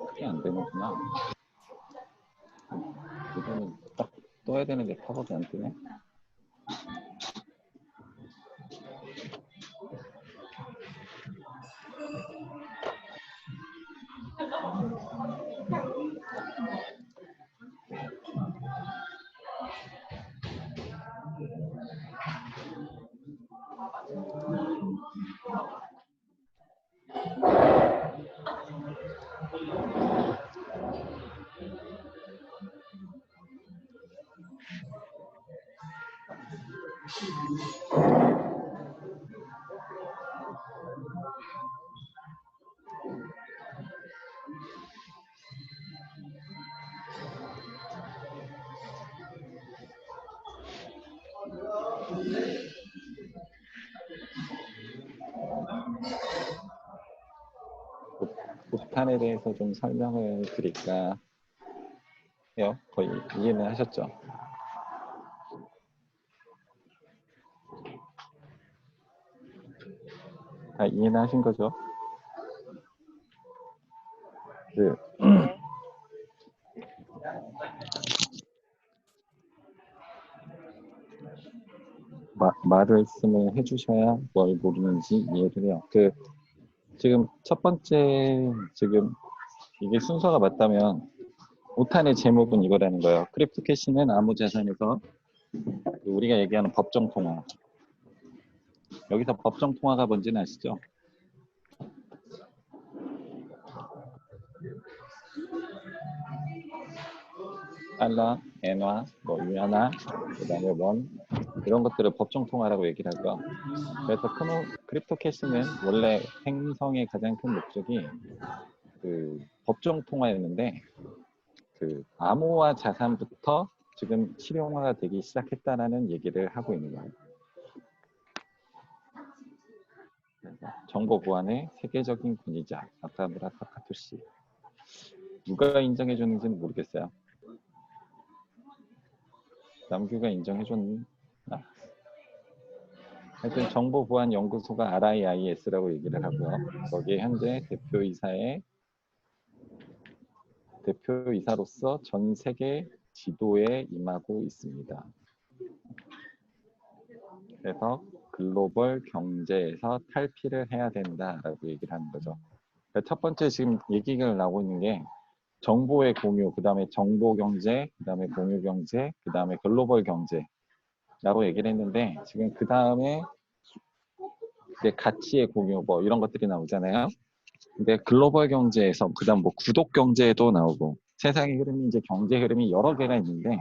그게 안 되는구나. 이거는 딱 떠야 되는데 팝업이 안 뜨네. 보탄에 대해서 좀 설명을 드릴까 해요. 거의 이해는 하셨죠? 다 이해는 하신 거죠? 그 말씀을 해주셔야 뭘 모르는지 이해를 해요. 지금 첫 번째 지금 이게 순서가 맞다면 5탄의 제목은 이거라는 거예요. 크립토 캐시는 암호 자산에서 우리가 얘기하는 법정 통화. 여기서 법정 통화가 뭔지는 아시죠? 달러, 엔화, 뭐 위안화, 그다음에 원 이런 것들을 법정 통화라고 얘기를 하죠. 그래서 크립토 캐시는 원래 생성의 가장 큰 목적이 법정 통화였는데 암호화 자산부터 지금 실용화가 되기 시작했다라는 얘기를 하고 있는 거예요. 정보 보안의 세계적인 권위자 나카무라 사카토시. 누가 인정해 줬는지는 모르겠어요. 남규가 인정해 줬나? 하여튼 정보보안연구소가 RIIS라고 얘기를 하고요. 거기에 현재 대표이사로서 전 세계 지도에 임하고 있습니다. 그래서 글로벌 경제에서 탈피를 해야 된다라고 얘기를 하는 거죠. 첫 번째 지금 얘기가 나오고 있는 게 정보의 공유, 그 다음에 정보경제, 그 다음에 공유경제, 그 다음에 글로벌 경제라고 얘기를 했는데 지금 그 다음에 가치의 공유 뭐 이런 것들이 나오잖아요. 근데 글로벌 경제에서 그 다음 뭐 구독 경제도 나오고 세상의 흐름이 이제 경제 흐름이 여러 개가 있는데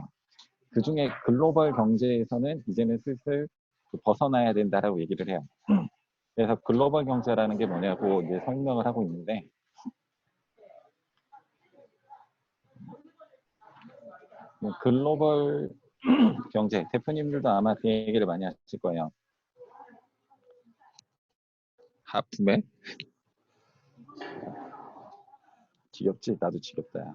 그 중에 글로벌 경제에서는 이제는 슬슬 벗어나야 된다라고 얘기를 해요. 그래서 글로벌 경제라는 게 뭐냐고 이제 설명을 하고 있는데 글로벌 경제 대표님들도 아마 그 얘기를 많이 하실 거예요. 하품에? 지겹지? 나도 지겹다.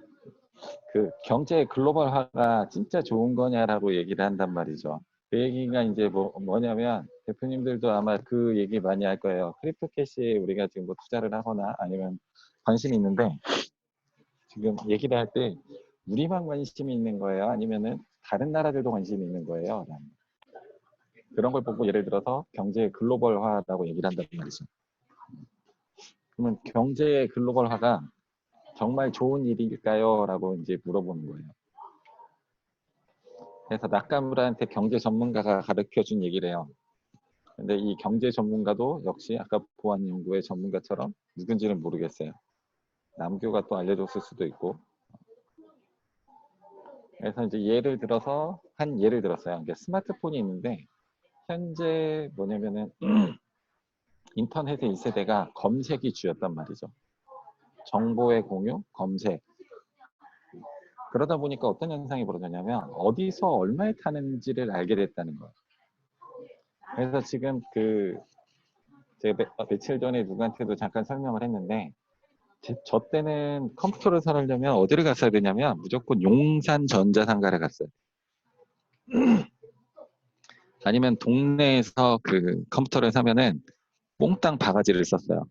경제 글로벌화가 진짜 좋은 거냐라고 얘기를 한단 말이죠. 그 얘기가 이제 뭐냐면 대표님들도 아마 그 얘기 많이 할 거예요. 크립토 캐시에 우리가 지금 뭐 투자를 하거나 아니면 관심이 있는데 지금 얘기를 할 때 우리만 관심이 있는 거예요? 아니면은 다른 나라들도 관심이 있는 거예요? 그런 걸 보고 예를 들어서 경제 글로벌화라고 얘기를 한단 말이죠. 그러면 경제의 글로벌화가 정말 좋은 일일까요? 라고 이제 물어보는 거예요. 그래서 나카무라한테 경제 전문가가 가르쳐준 얘기래요. 근데 이 경제 전문가도 역시 아까 보안 연구의 전문가처럼 누군지는 모르겠어요. 남교가 또 알려줬을 수도 있고. 그래서 이제 예를 들어서 예를 들었어요. 스마트폰이 있는데 현재 뭐냐면은 인터넷의 1세대가 검색이 주였단 말이죠. 정보의 공유, 검색. 그러다 보니까 어떤 현상이 벌어졌냐면 어디서 얼마에 타는지를 알게 됐다는 거예요. 그래서 지금 제가 며칠 전에 누구한테도 잠깐 설명을 했는데 저 때는 컴퓨터를 사려면 어디를 갔어야 되냐면 무조건 용산 전자상가를 갔어요. 아니면 동네에서 컴퓨터를 사면은 몽땅 바가지를 썼어요.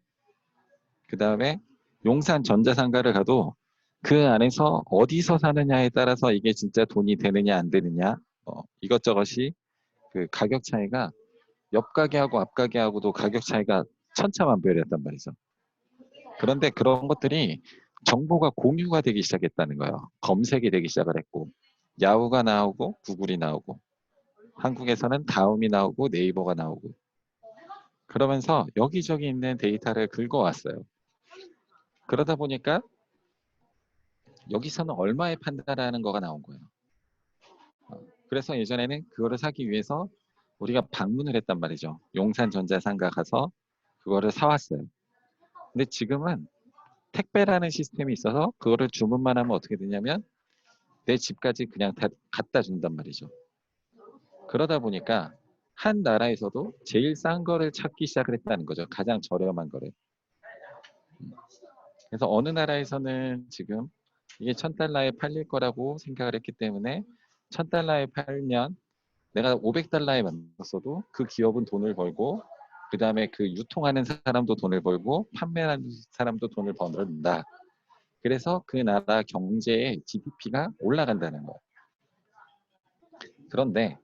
그 다음에 용산 전자상가를 가도 그 안에서 어디서 사느냐에 따라서 이게 진짜 돈이 되느냐 안 되느냐 이것저것이 그 가격 차이가 옆 가게하고 앞 가게하고도 가격 차이가 천차만별이었단 말이죠. 그런데 그런 것들이 정보가 공유가 되기 시작했다는 거예요. 검색이 되기 시작을 했고 야후가 나오고 구글이 나오고 한국에서는 다음이 나오고 네이버가 나오고 그러면서 여기저기 있는 데이터를 긁어왔어요. 그러다 보니까 여기서는 얼마에 판다라는 거가 나온 거예요. 그래서 예전에는 그거를 사기 위해서 우리가 방문을 했단 말이죠. 용산전자상가 가서 그거를 사왔어요. 근데 지금은 택배라는 시스템이 있어서 그거를 주문만 하면 어떻게 되냐면 내 집까지 그냥 다 갖다 준단 말이죠. 그러다 보니까 한 나라에서도 제일 싼 거를 찾기 시작을 했다는 거죠. 가장 저렴한 거를. 그래서 어느 나라에서는 지금 이게 1000달러에 팔릴 거라고 생각을 했기 때문에 1000달러에 팔면 내가 500달러에 만들었어도 그 기업은 돈을 벌고 그 다음에 그 유통하는 사람도 돈을 벌고 판매하는 사람도 돈을 버는다. 그래서 그 나라 경제의 GDP가 올라간다는 거예요. 그런데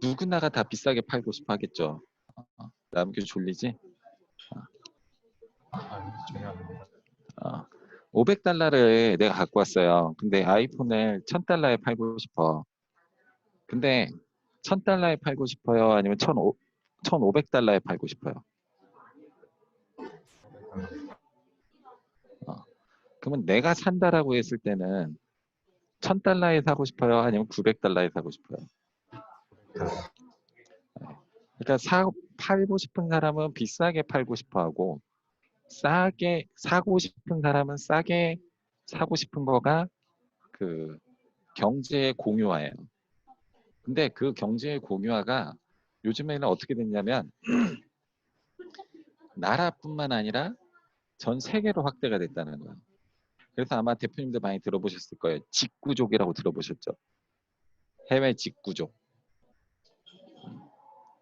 누구나가 다 비싸게 팔고 싶어 하겠죠. 남규 졸리지? 전혀 아닙니다. 500달러를 내가 갖고 왔어요. 근데 아이폰을 1000달러에 팔고 싶어. 근데 1000달러에 팔고 싶어요? 아니면 1500달러에 팔고 싶어요? 어, 그러면 내가 산다라고 했을 때는 1000달러에 사고 싶어요? 아니면 900달러에 사고 싶어요? 그러니까 팔고 싶은 사람은 비싸게 팔고 싶어 하고 싸게 사고 싶은 사람은 싸게 사고 싶은 거가 그 경제의 공유화예요. 근데 그 경제의 공유화가 요즘에는 어떻게 됐냐면 나라뿐만 아니라 전 세계로 확대가 됐다는 거예요. 그래서 아마 대표님들 많이 들어보셨을 거예요. 직구족이라고 들어보셨죠? 해외 직구족.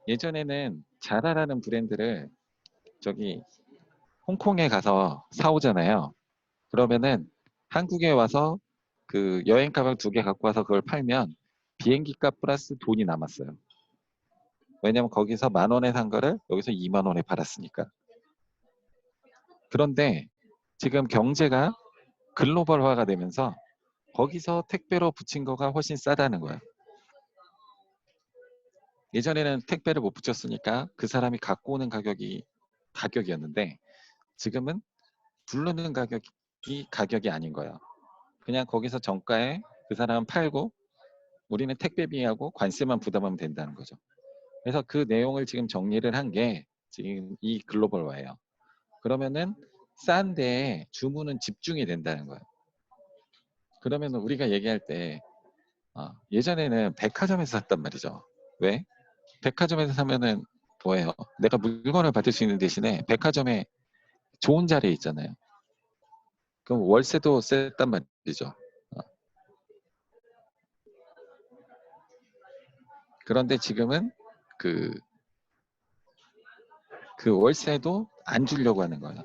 예전에는 자라라는 브랜드를 저기 홍콩에 가서 사오잖아요. 그러면은 한국에 와서 그 여행 가방 2개 갖고 와서 그걸 팔면 비행기 값 플러스 돈이 남았어요. 왜냐면 거기서 10,000원에 산 거를 여기서 20,000원에 팔았으니까. 그런데 지금 경제가 글로벌화가 되면서 거기서 택배로 붙인 거가 훨씬 싸다는 거예요. 예전에는 택배를 못 붙였으니까 그 사람이 갖고 오는 가격이었는데 지금은 부르는 가격이 아닌 거예요. 그냥 거기서 정가에 그 사람은 팔고 우리는 택배비하고 관세만 부담하면 된다는 거죠. 그래서 그 내용을 지금 정리를 한 게 지금 이 글로벌화예요. 그러면은 싼 데에 주문은 집중이 된다는 거예요. 그러면 우리가 얘기할 때 예전에는 백화점에서 샀단 말이죠. 왜? 백화점에서 사면은 뭐예요? 내가 물건을 받을 수 있는 대신에 백화점에 좋은 자리에 있잖아요. 그럼 월세도 셌단 말이죠. 그런데 지금은 그, 그 월세도 안 주려고 하는 거예요.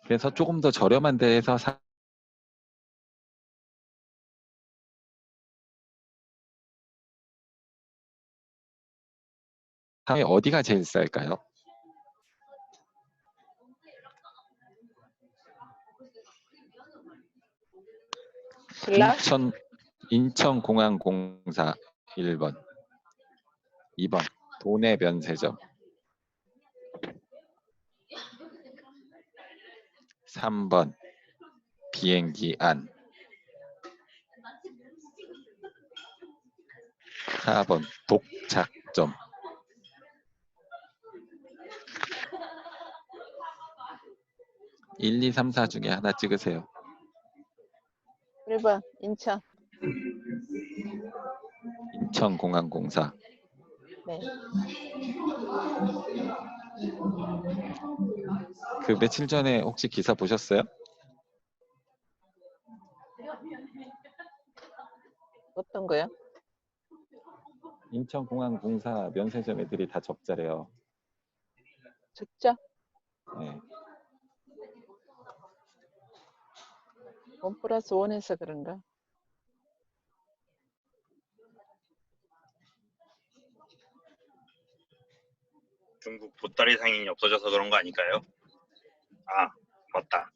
그래서 조금 더 저렴한 데에서 사람이 어디가 제일 쌀까요? 신라? 인천공항공사 1번, 2번 도내 면세점, 3번 비행기 안, 4번 독착점. 1, 2, 3, 4 중에 하나 찍으세요. 1번 인천. 인천공항공사. 네. 그 며칠 전에 혹시 기사 보셨어요? 어떤 거요? 인천공항공사 면세점 애들이 다 적자래요. 숫자? 네. 1 플러스 1에서 그런가? 중국 보따리 상인이 없어져서 그런 거 아닐까요? 아, 맞다.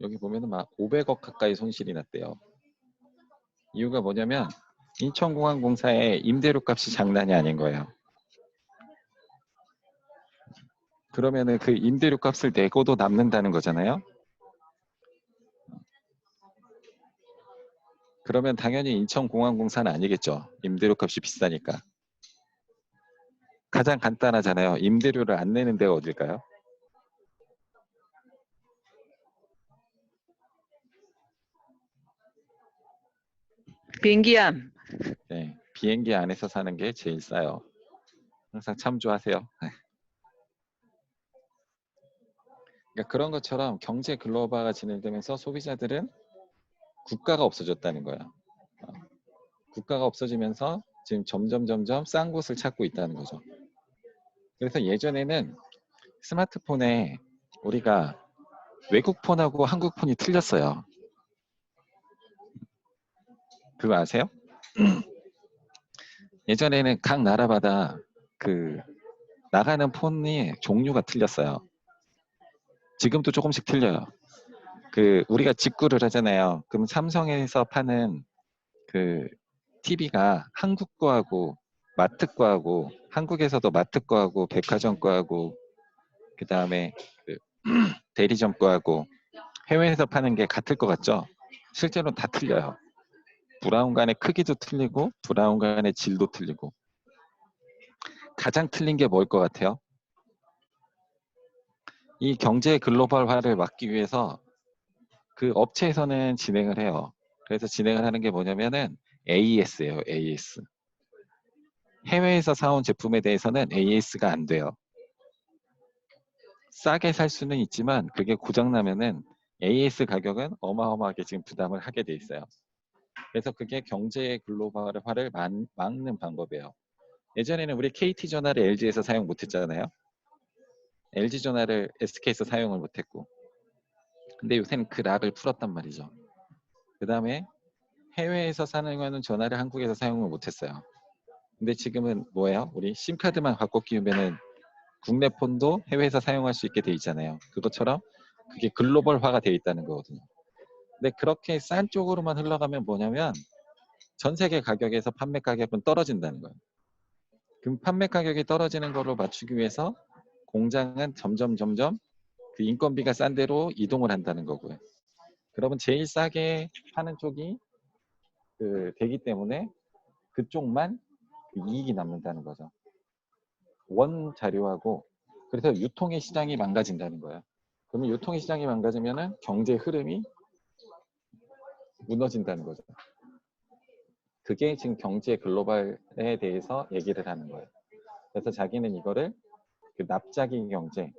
여기 보면은 막 500억 가까이 손실이 났대요. 이유가 뭐냐면 인천공항공사의 임대료 값이 장난이 아닌 거예요. 그러면은 그 임대료 값을 내고도 남는다는 거잖아요. 그러면 당연히 인천공항공사는 아니겠죠. 임대료 값이 비싸니까. 가장 간단하잖아요. 임대료를 안 내는 데가 어딜까요? 비행기함. 네, 비행기 안에서 사는 게 제일 싸요. 항상 참조하세요. 그러니까 그런 것처럼 경제 글로벌화가 진행되면서 소비자들은 국가가 없어졌다는 거예요. 국가가 없어지면서 지금 점점 싼 곳을 찾고 있다는 거죠. 그래서 예전에는 스마트폰에 우리가 외국 폰하고 한국 폰이 틀렸어요. 그거 아세요? 예전에는 각 나라마다 그 나가는 폰이 종류가 틀렸어요. 지금도 조금씩 틀려요. 그 우리가 직구를 하잖아요. 그럼 삼성에서 파는 그 TV가 한국 거하고 마트 거하고 한국에서도 마트 거하고 백화점 거하고 그 다음에 그 대리점 거하고 해외에서 파는 게 같을 것 같죠? 실제로는 다 틀려요. 브라운관의 크기도 틀리고 브라운관의 질도 틀리고. 가장 틀린 게 뭘 것 같아요? 이 경제 글로벌화를 막기 위해서 그 업체에서는 진행을 해요. 그래서 진행을 하는 게 뭐냐면은 AS예요. AS. 해외에서 사온 제품에 대해서는 AS가 안 돼요. 싸게 살 수는 있지만 그게 고장나면은 AS 가격은 어마어마하게 지금 부담을 하게 돼 있어요. 그래서 그게 경제 글로벌화를 막는 방법이에요. 예전에는 우리 KT전화를 LG에서 사용 못했잖아요. LG전화를 SK에서 사용을 못했고. 근데 요새는 그 락을 풀었단 말이죠. 그 다음에 해외에서 사용하는 전화를 한국에서 사용을 못했어요. 근데 지금은 뭐예요? 우리 심카드만 갖고 끼우면은 국내 폰도 해외에서 사용할 수 있게 돼 있잖아요. 그것처럼 그게 글로벌화가 돼 있다는 거거든요. 근데 그렇게 싼 쪽으로만 흘러가면 뭐냐면 전 세계 가격에서 판매 가격은 떨어진다는 거예요. 그럼 판매 가격이 떨어지는 거로 맞추기 위해서 공장은 점점 그 인건비가 싼 데로 이동을 한다는 거고요. 그러면 제일 싸게 파는 쪽이 되기 때문에 그쪽만 이익이 남는다는 거죠. 원 자료하고 그래서 유통의 시장이 망가진다는 거예요. 그러면 유통의 시장이 망가지면은 경제 흐름이 무너진다는 거죠. 그게 지금 경제 글로벌에 대해서 얘기를 하는 거예요. 그래서 자기는 이거를 그 납작이 경제,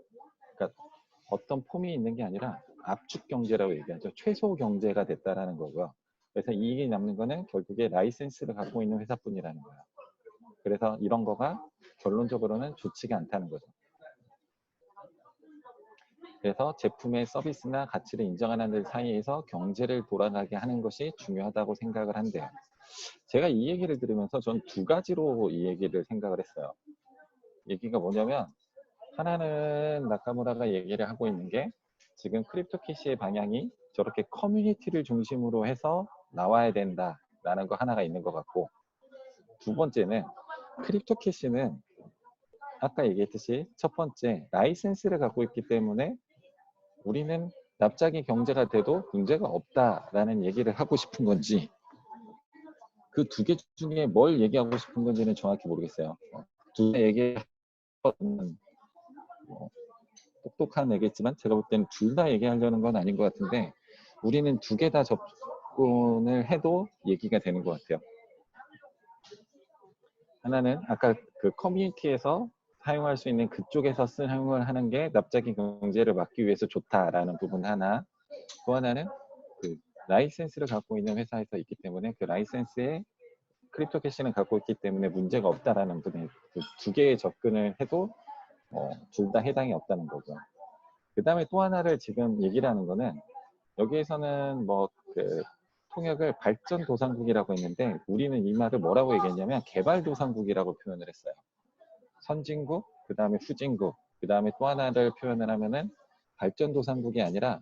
그러니까 어떤 폼이 있는 게 아니라 압축 경제라고 얘기하죠. 최소 경제가 됐다라는 거고요. 그래서 이익이 남는 거는 결국에 라이센스를 갖고 있는 회사뿐이라는 거예요. 그래서 이런 거가 결론적으로는 좋지가 않다는 거죠. 그래서 제품의 서비스나 가치를 인정하는 데 사이에서 경제를 돌아가게 하는 것이 중요하다고 생각을 한대요. 제가 이 얘기를 들으면서 전 두 가지로 이 얘기를 생각을 했어요. 얘기가 뭐냐면 하나는 나카무라가 얘기를 하고 있는 게 지금 크립토캐시의 방향이 저렇게 커뮤니티를 중심으로 해서 나와야 된다라는 거 하나가 있는 것 같고, 두 번째는 크립토캐시는 아까 얘기했듯이 첫 번째 라이센스를 갖고 있기 때문에 우리는 납작이 경제가 돼도 문제가 없다라는 얘기를 하고 싶은 건지, 그 두 개 중에 뭘 얘기하고 싶은 건지는 정확히 모르겠어요. 두 개 얘기하면 똑똑한 얘기겠지만 제가 볼 때는 둘 다 얘기하려는 건 아닌 것 같은데 우리는 두 개 다 접근을 해도 얘기가 되는 것 같아요. 하나는 아까 그 커뮤니티에서 사용할 수 있는 그쪽에서 사용을 하는 게 납작인 경제를 막기 위해서 좋다라는 부분 하나. 또 하나는 그 라이센스를 갖고 있는 회사에서 있기 때문에 그 라이센스에 크립토 캐시는 갖고 있기 때문에 문제가 없다라는 분의 두 개의 접근을 해도 둘 다 해당이 없다는 거죠. 그 다음에 또 하나를 지금 얘기를 하는 거는 여기에서는 뭐 그 통역을 발전도상국이라고 했는데 우리는 이 말을 뭐라고 얘기했냐면 개발도상국이라고 표현을 했어요. 선진국, 그 다음에 후진국, 그 다음에 또 하나를 표현을 하면은 발전도상국이 아니라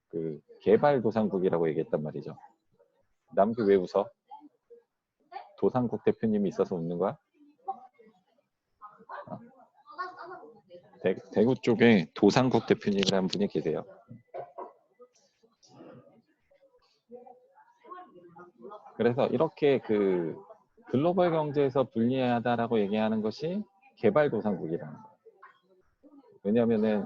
그 개발도상국이라고 얘기했단 말이죠. 남규 왜 웃어? 도상국 대표님이 있어서 웃는 거야? 대구 쪽에 도상국 대표님이라는 분이 계세요. 그래서 이렇게 그 글로벌 경제에서 불리하다라고 얘기하는 것이 개발도상국이라는 거예요. 왜냐하면은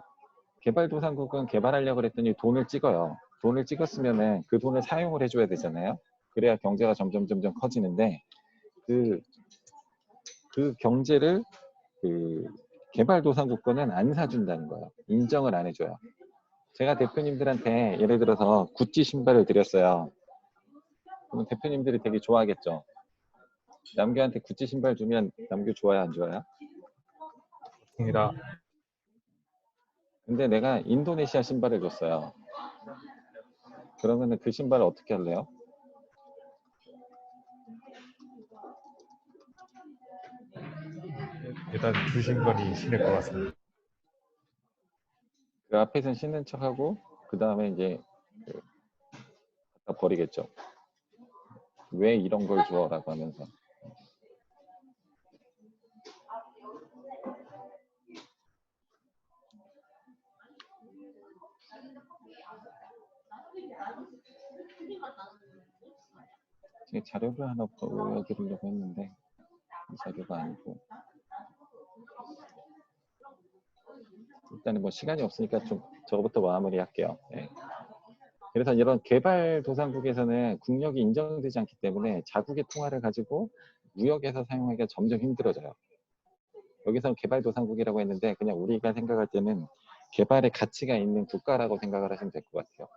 개발도상국은 개발하려고 그랬더니 돈을 찍어요. 돈을 찍었으면은 그 돈을 사용을 해줘야 되잖아요. 그래야 경제가 점점 커지는데 그 경제를 그 개발도상국 거는 안 사준다는 거예요. 인정을 안 해줘요. 제가 대표님들한테 예를 들어서 구찌 신발을 드렸어요. 그럼 대표님들이 되게 좋아하겠죠. 남규한테 구찌 신발 주면 남규 좋아요, 안 좋아요? 입니다. 근데 내가 인도네시아 신발을 줬어요. 그러면은 그 신발을 어떻게 할래요? 일단 주신 거니 신을 것 같습니다. 그 앞에서는 신는 척하고 그 다음에 이제 갖다 버리겠죠. 왜 이런 걸 줘? 라고 하면서. 제가 자료를 하나 보여드리려고 했는데 이 자료가 아니고 일단은 뭐 시간이 없으니까 좀 저거부터 마무리할게요. 네. 그래서 이런 개발도상국에서는 국력이 인정되지 않기 때문에 자국의 통화를 가지고 무역에서 사용하기가 점점 힘들어져요. 여기서는 개발도상국이라고 했는데 그냥 우리가 생각할 때는 개발의 가치가 있는 국가라고 생각을 하시면 될 것 같아요.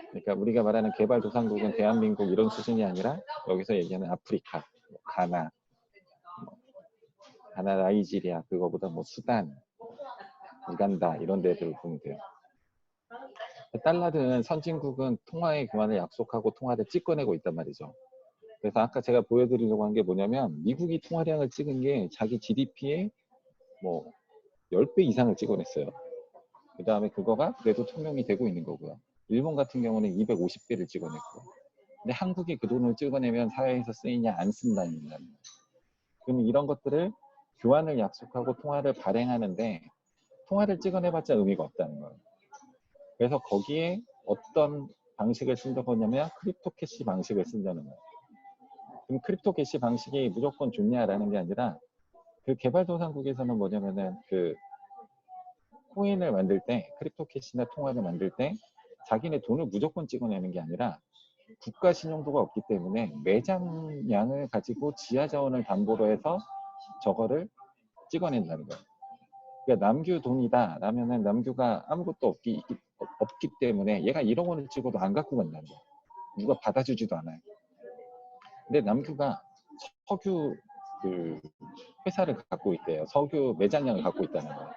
그러니까 우리가 말하는 개발도상국은 대한민국 이런 수준이 아니라 여기서 얘기하는 아프리카, 가나, 나이지리아, 그거보다 뭐 수단, 우간다 이런 데들을 보면 돼요. 달러는 선진국은 통화의 교환을 약속하고 통화를 찍어내고 있단 말이죠. 그래서 아까 제가 보여드리려고 한 게 뭐냐면 미국이 통화량을 찍은 게 자기 GDP의 뭐 10배 이상을 찍어냈어요. 그 다음에 그거가 그래도 통용이 되고 있는 거고요. 일본 같은 경우는 250배를 찍어냈고 근데 한국이 그 돈을 찍어내면 사회에서 쓰이냐 안 쓴다는 거예요. 그러면 이런 것들을 교환을 약속하고 통화를 발행하는데 통화를 찍어내봤자 의미가 없다는 거예요. 그래서 거기에 어떤 방식을 쓴다고 하냐면 크립토 캐시 방식을 쓴다는 거예요. 그럼 크립토 캐시 방식이 무조건 좋냐라는 게 아니라 그 개발도상국에서는 뭐냐면은 그 코인을 만들 때 크립토 캐시나 통화를 만들 때 자기네 돈을 무조건 찍어내는 게 아니라 국가 신용도가 없기 때문에 매장량을 가지고 지하 자원을 담보로 해서 저거를 찍어낸다는 거예요. 그러니까 남규 돈이다 라면은 남규가 아무것도 없기 때문에 얘가 1억 원을 찍어도 안 갖고 간다는 거예요. 누가 받아주지도 않아요. 근데 남규가 석유 그 회사를 갖고 있대요. 석유 매장량을 갖고 있다는 거예요.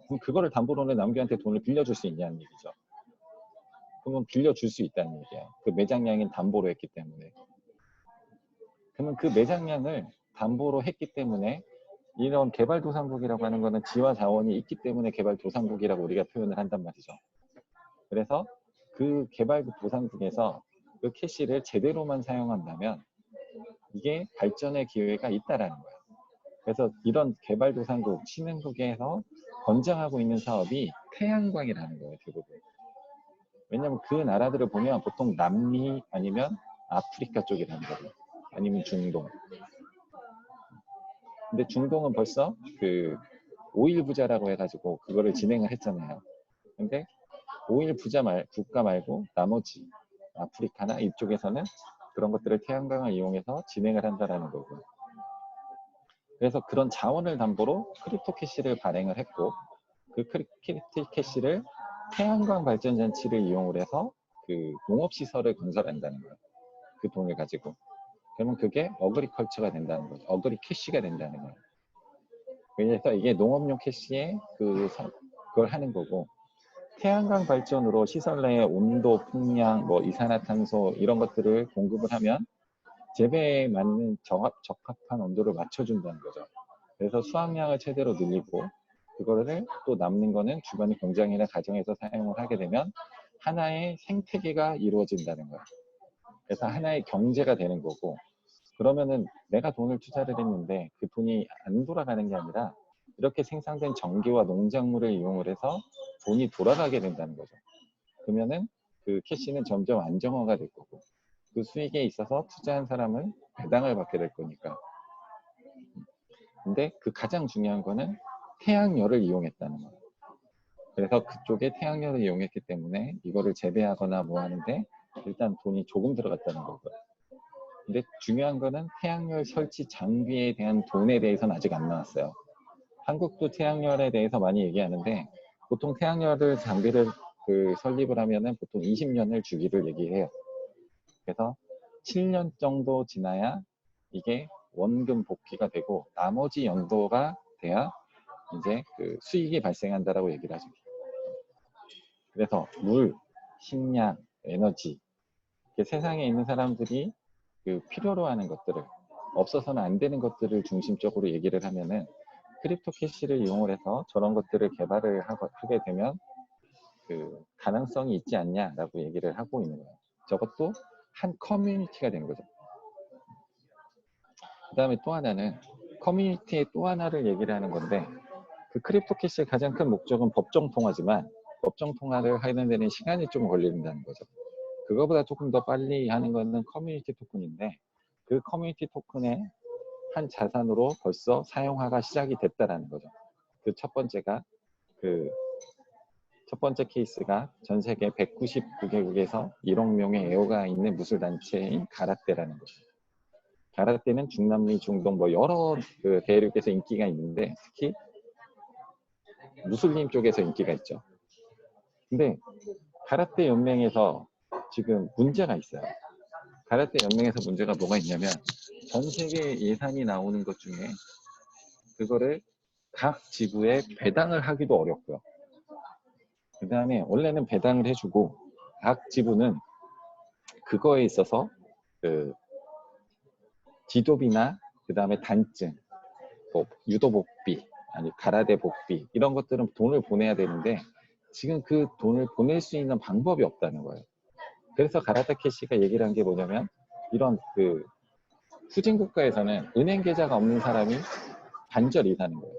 그럼 그거를 담보로는 남규한테 돈을 빌려줄 수 있냐는 얘기죠. 그러면 빌려줄 수 있다는 얘기예요. 그 매장량인 담보로 했기 때문에. 그러면 그 매장량을 담보로 했기 때문에 이런 개발도상국이라고 하는 거는 지와 자원이 있기 때문에 개발도상국이라고 우리가 표현을 한단 말이죠. 그래서 그 개발도상국에서 그 캐시를 제대로만 사용한다면 이게 발전의 기회가 있다라는 거예요. 그래서 이런 개발도상국, 신흥국에서 권장하고 있는 사업이 태양광이라는 거예요, 대부분. 왜냐하면 그 나라들을 보면 보통 남미 아니면 아프리카 쪽이라는 거예요. 아니면 중동. 근데 중동은 벌써 그 오일 부자라고 해가지고 그거를 진행을 했잖아요. 근데 오일 부자 국가 말고 나머지 아프리카나 이쪽에서는 그런 것들을 태양광을 이용해서 진행을 한다라는 거고. 그래서 그런 자원을 담보로 크립토 캐시를 발행을 했고 그 크립토 캐시를 태양광 발전 장치를 이용을 해서 그 농업 시설을 건설한다는 거예요. 그 돈을 가지고. 그러면 그게 어그리컬처가 된다는 거죠. 어그리 캐시가 된다는 거예요. 그래서 이게 농업용 캐시에 그걸 하는 거고, 태양광 발전으로 시설 내의 온도, 풍량, 뭐 이산화탄소 이런 것들을 공급을 하면 재배에 맞는 적합한 온도를 맞춰준다는 거죠. 그래서 수확량을 최대로 늘리고 그거를 또 남는 거는 주변 공장이나 가정에서 사용을 하게 되면 하나의 생태계가 이루어진다는 거예요. 그래서 하나의 경제가 되는 거고, 그러면은 내가 돈을 투자를 했는데 그 돈이 안 돌아가는 게 아니라 이렇게 생산된 전기와 농작물을 이용을 해서 돈이 돌아가게 된다는 거죠. 그러면은 그 캐시는 점점 안정화가 될 거고, 그 수익에 있어서 투자한 사람은 배당을 받게 될 거니까. 근데 그 가장 중요한 거는 태양열을 이용했다는 거예요. 그래서 그쪽에 태양열을 이용했기 때문에 이거를 재배하거나 뭐 하는데 일단 돈이 조금 들어갔다는 거고요. 근데 중요한 거는 태양열 설치 장비에 대한 돈에 대해서는 아직 안 나왔어요. 한국도 태양열에 대해서 많이 얘기하는데 보통 태양열을 장비를 설립을 하면은 보통 20년을 주기를 얘기해요. 그래서 7년 정도 지나야 이게 원금 복귀가 되고 나머지 연도가 돼야 이제 그 수익이 발생한다라고 얘기를 하죠. 그래서 물, 식량, 에너지, 세상에 있는 사람들이 그 필요로 하는 것들을, 없어서는 안 되는 것들을 중심적으로 얘기를 하면은 크립토 캐시를 이용을 해서 저런 것들을 개발을 하게 되면 그 가능성이 있지 않냐라고 얘기를 하고 있는 거예요. 저것도 한 커뮤니티가 된 거죠. 그 다음에 또 하나는 커뮤니티의 또 하나를 얘기를 하는 건데, 그 크립토 캐시의 가장 큰 목적은 법정 통화지만 법정 통화를 하는 데는 시간이 좀 걸린다는 거죠. 그거보다 조금 더 빨리 하는 거는 커뮤니티 토큰인데, 그 커뮤니티 토큰의 한 자산으로 벌써 사용화가 시작이 됐다라는 거죠. 그 첫 번째가 첫 번째 케이스가 전 세계 199개국에서 1억 명의 애호가 있는 무술단체인 가라떼라는 거죠. 가라떼는 중남미, 중동 뭐 여러 그 대륙에서 인기가 있는데 특히 무슬림 쪽에서 인기가 있죠. 근데 가라떼 연맹에서 지금 문제가 있어요. 가라떼 연맹에서 문제가 뭐가 있냐면 전 세계 예산이 나오는 것 중에 그거를 각 지부에 배당을 하기도 어렵고요. 그 다음에 원래는 배당을 해주고 각 지부는 그거에 있어서 그 지도비나 그 다음에 단증, 뭐 유도복비, 아니 가라데 복비 이런 것들은 돈을 보내야 되는데 지금 그 돈을 보낼 수 있는 방법이 없다는 거예요. 그래서 가라데 캐시가 얘기를 한 게 뭐냐면 이런 그 후진 국가에서는 은행 계좌가 없는 사람이 반절 이상인 거예요.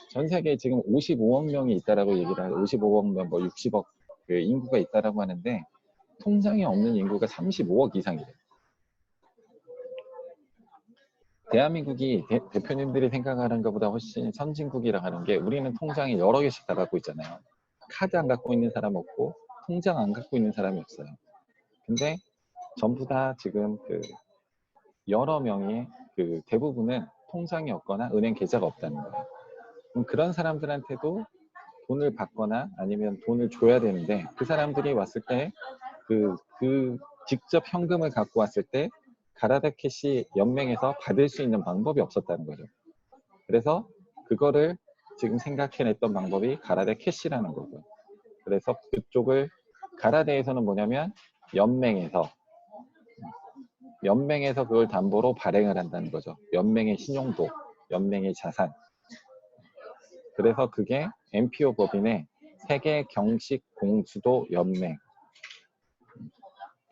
전 세계에 지금 55억 명이 있다라고 얘기를 하고 55억 명, 뭐 60억 그 인구가 있다라고 하는데 통장에 없는 인구가 35억 이상이래요. 대한민국이 대표님들이 생각하는 것보다 훨씬 선진국이라 하는 게 우리는 통장에 여러 개씩 다 갖고 있잖아요. 카드 안 갖고 있는 사람 없고 통장 안 갖고 있는 사람이 없어요. 근데 전부 다 지금 그 여러 명의 그 대부분은 통장이 없거나 은행 계좌가 없다는 거예요. 그럼 그런 사람들한테도 돈을 받거나 아니면 돈을 줘야 되는데 그 사람들이 왔을 때 그 직접 현금을 갖고 왔을 때 가라데 캐시 연맹에서 받을 수 있는 방법이 없었다는 거죠. 그래서 그거를 지금 생각해냈던 방법이 가라데 캐시라는 거고요. 그래서 그쪽을 가라데에서는 뭐냐면 연맹에서 그걸 담보로 발행을 한다는 거죠. 연맹의 신용도, 연맹의 자산. 그래서 그게 MPO 법인의 세계 경식 공수도 연맹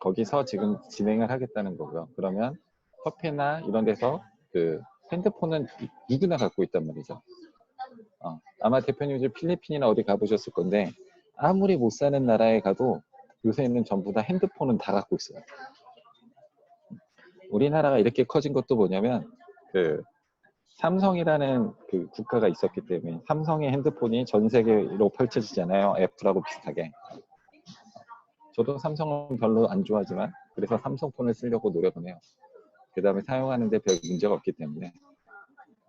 거기서 지금 진행을 하겠다는 거고요. 그러면 협회나 이런 데서 그 핸드폰은 누구나 갖고 있단 말이죠. 아마 대표님 필리핀이나 어디 가보셨을 건데 아무리 못 사는 나라에 가도 요새는 전부 다 핸드폰은 다 갖고 있어요. 우리나라가 이렇게 커진 것도 뭐냐면 그 삼성이라는 그 국가가 있었기 때문에 삼성의 핸드폰이 전 세계로 펼쳐지잖아요. 애플하고 비슷하게. 저도 삼성은 별로 안 좋아하지만 그래서 삼성폰을 쓰려고 노력은 해요. 그 다음에 사용하는데 별 문제가 없기 때문에.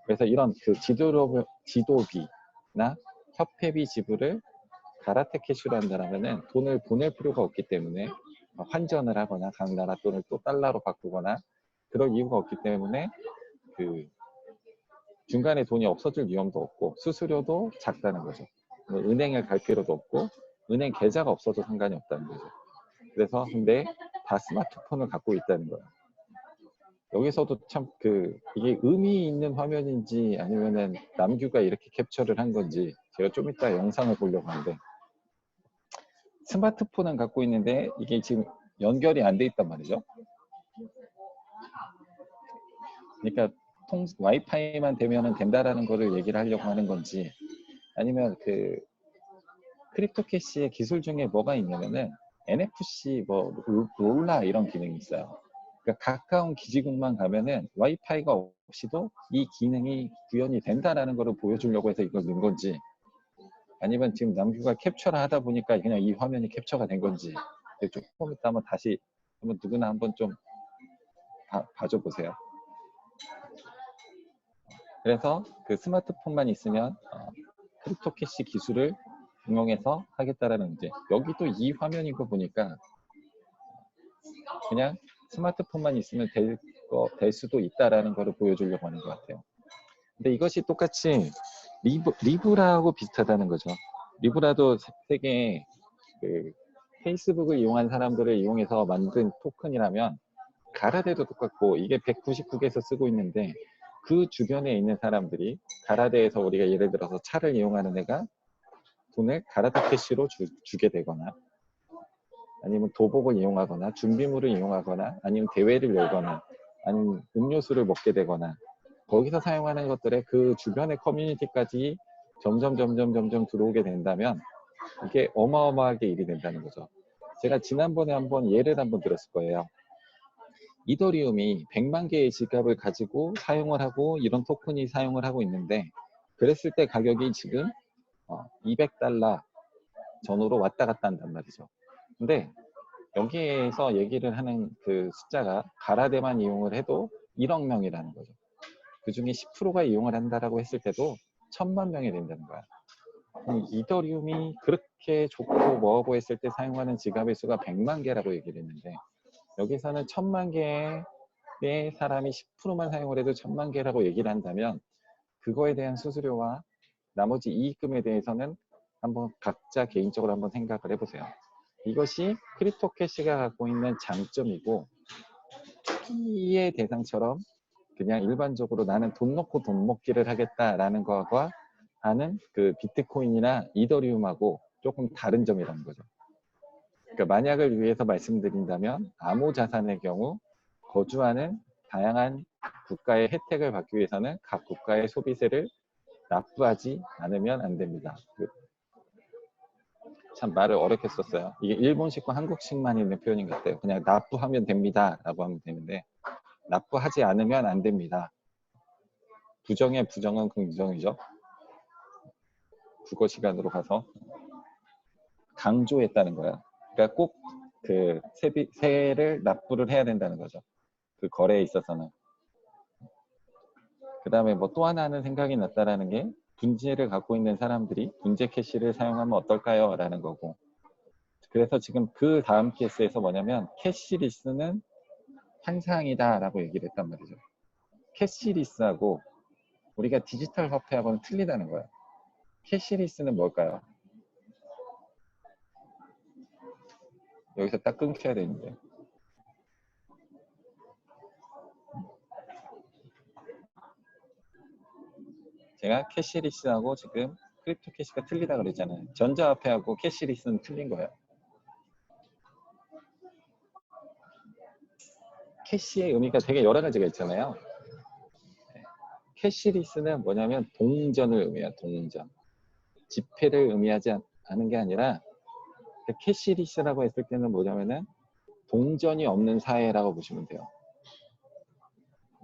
그래서 이런 그 지도비나 협회비 지불을 가라테 캐시로 한다면은 돈을 보낼 필요가 없기 때문에 환전을 하거나 각 나라 돈을 또 달러로 바꾸거나 그럴 이유가 없기 때문에 그 중간에 돈이 없어질 위험도 없고 수수료도 작다는 거죠. 뭐 은행을 갈 필요도 없고 은행 계좌가 없어도 상관이 없다는 거죠. 그래서 근데 다 스마트폰을 갖고 있다는 거예요. 여기서도 참 이게 의미 있는 화면인지 아니면은 남규가 이렇게 캡처를 한 건지 제가 좀 이따 영상을 보려고 하는데 스마트폰은 갖고 있는데 이게 지금 연결이 안 돼 있단 말이죠. 그러니까 와이파이만 되면은 된다라는 거를 얘기를 하려고 하는 건지 아니면 크립토 캐시의 기술 중에 뭐가 있냐면은 NFC 뭐 롤라 이런 기능이 있어요. 그러니까 가까운 기지국만 가면은 와이파이가 없이도 이 기능이 구현이 된다라는 거를 보여주려고 해서 이걸 넣은 건지 아니면 지금 남규가 캡처를 하다 보니까 그냥 이 화면이 캡처가 된 건지 조금 이따 한번 다시 한번 누구나 한번 좀 봐줘 보세요. 그래서 그 스마트폰만 있으면 크립토 캐시 기술을 응용해서 하겠다라는 이제 여기도 이 화면인 거 보니까 그냥 스마트폰만 있으면 될 수도 있다라는 거를 보여주려고 하는 것 같아요. 근데 이것이 똑같이 리브라하고 비슷하다는 거죠. 리브라도 세계 페이스북을 이용한 사람들을 이용해서 만든 토큰이라면 가라데도 똑같고 이게 199개에서 쓰고 있는데 그 주변에 있는 사람들이 가라데에서 우리가 예를 들어서 차를 이용하는 애가 돈을 가라데 캐시로 주게 되거나 아니면 도복을 이용하거나 준비물을 이용하거나 아니면 대회를 열거나 아니면 음료수를 먹게 되거나 거기서 사용하는 것들의 그 주변의 커뮤니티까지 점점 들어오게 된다면 이게 어마어마하게 일이 된다는 거죠. 제가 지난번에 예를 한번 들었을 거예요. 이더리움이 100만 개의 지갑을 가지고 사용을 하고 이런 토큰이 사용을 하고 있는데 그랬을 때 가격이 지금 $200 전후로 왔다 갔다 한단 말이죠. 근데 여기에서 얘기를 하는 그 숫자가 가라데만 이용을 해도 1억 명이라는 거죠. 그 중에 10%가 이용을 한다라고 했을 때도 1000만 명이 된다는 거야. 이더리움이 그렇게 좋고 뭐하고 했을 때 사용하는 지갑의 수가 100만 개라고 얘기를 했는데 여기서는 1000만 개의 사람이 10%만 사용을 해도 1000만 개라고 얘기를 한다면 그거에 대한 수수료와 나머지 이익금에 대해서는 한번 각자 개인적으로 한번 생각을 해보세요. 이것이 크립토 캐시가 갖고 있는 장점이고 투기의 대상처럼 그냥 일반적으로 나는 돈 넣고 돈 먹기를 하겠다라는 것과 하는 그 비트코인이나 이더리움하고 조금 다른 점이라는 거죠. 그러니까 만약을 위해서 말씀드린다면 암호자산의 경우 거주하는 다양한 국가의 혜택을 받기 위해서는 각 국가의 소비세를 납부하지 않으면 안 됩니다. 참 말을 어렵게 썼어요. 이게 일본식과 한국식만 있는 표현인 것 같아요. 그냥 납부하면 됩니다 라고 하면 되는데 납부하지 않으면 안 됩니다. 부정의 부정은 긍정이죠. 국어 시간으로 가서 강조했다는 거야. 그러니까 꼭 그 세를 납부를 해야 된다는 거죠. 그 거래에 있어서는. 그 다음에 뭐 또 하나는 생각이 났다라는 게 분지를 갖고 있는 사람들이 분재 캐시를 사용하면 어떨까요? 라는 거고. 그래서 지금 그 다음 케이스에서 뭐냐면 캐시리스는 환상이다 라고 얘기를 했단 말이죠. 캐시리스하고 우리가 디지털 화폐하고는 틀리다는 거예요. 캐시리스는 뭘까요? 여기서 딱 끊겨야 되는데. 제가 캐시리스하고 지금 크립토 캐시가 틀리다 그랬잖아요. 전자화폐하고 캐시리스는 틀린 거예요. 캐시의 의미가 되게 여러 가지가 있잖아요. 캐시리스는 뭐냐면 동전을 의미해요. 동전. 지폐를 의미하지 않은 게 아니라 캐시리스라고 했을 때는 뭐냐면은 동전이 없는 사회라고 보시면 돼요.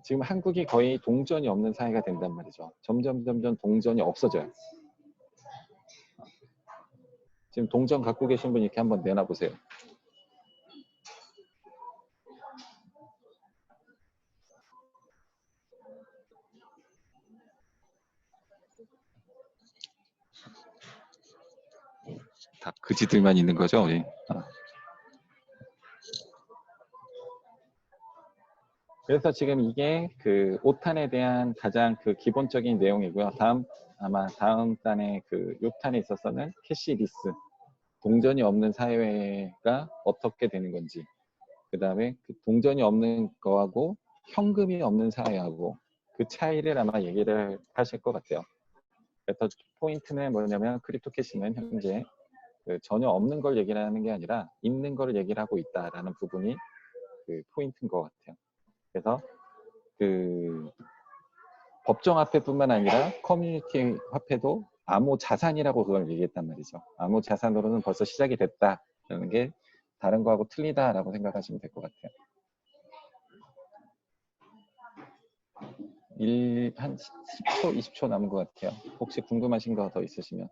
지금 한국이 거의 동전이 없는 사회가 된단 말이죠. 점점 동전이 없어져요. 지금 동전 갖고 계신 분 이렇게 한번 내놔보세요. 다 그지들만 있는 거죠, 우리. 그래서 지금 이게 그 오탄에 대한 가장 그 기본적인 내용이고요. 아마 다음 단에 그 요탄에 있어서는 캐시리스, 동전이 없는 사회가 어떻게 되는 건지, 그 다음에 그 동전이 없는 거하고 현금이 없는 사회하고 그 차이를 아마 얘기를 하실 것 같아요. 그래서 포인트는 뭐냐면 크립토 캐시는 현재 그 전혀 없는 걸 얘기를 하는 게 아니라 있는 걸 얘기를 하고 있다라는 부분이 그 포인트인 것 같아요. 그래서 그 법정 화폐뿐만 아니라 커뮤니티 화폐도 암호 자산이라고 그걸 얘기했단 말이죠. 암호 자산으로는 벌써 시작이 됐다라는 게 다른 거하고 틀리다라고 생각하시면 될 것 같아요. 한 10초, 20초 남은 것 같아요. 혹시 궁금하신 거 더 있으시면.